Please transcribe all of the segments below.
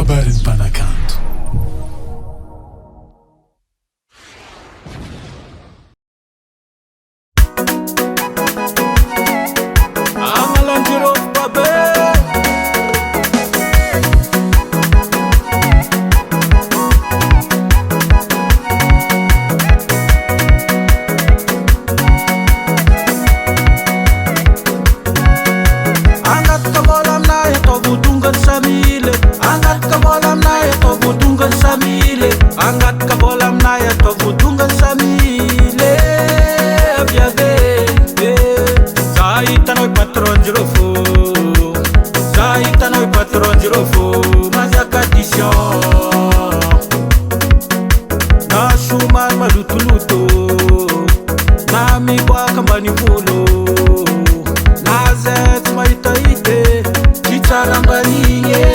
Habari Mpanakanto. Angat ka bolam na ya to budungan samile biave Zaita noi patron girofo Zaita noi patron girofo Mazaka dishon Na shuman malutuluto Na mi bwaka manivolo Na zet maitaite Chicharambaniye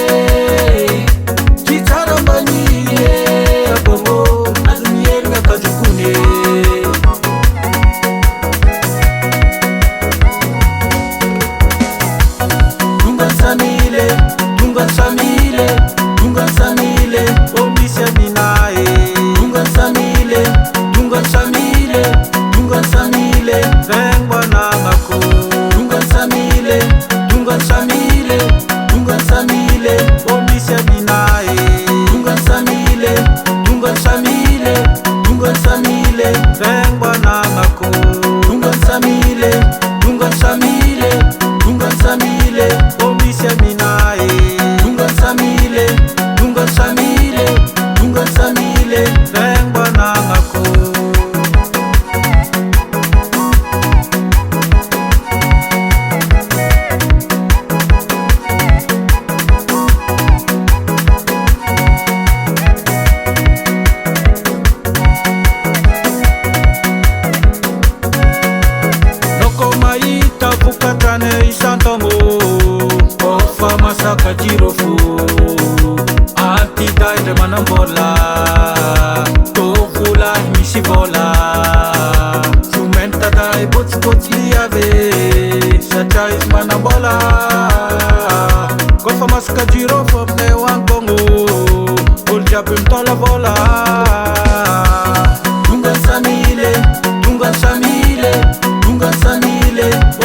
Masaka girofo Anti daire manambola Tovula misi vola Jumenta dai bots liave Sachais manambola Kofa masaka girofo mne wangongo Uljabim tola vola Dungan samile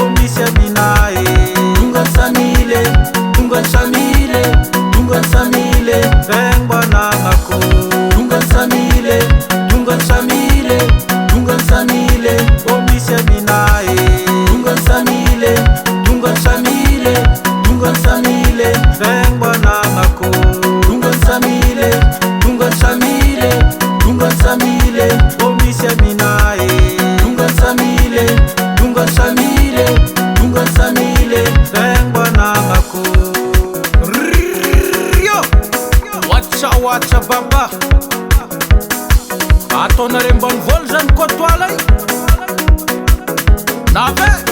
Omisi aminae Dungan samile Beng banangako Dungan samile Omisi aminae Dungan samile Beng banangako Dungan samile Omisi aminae Dungan samile Beng banangako Wacha baba Ato na rin bang vol zan ko tualay Nave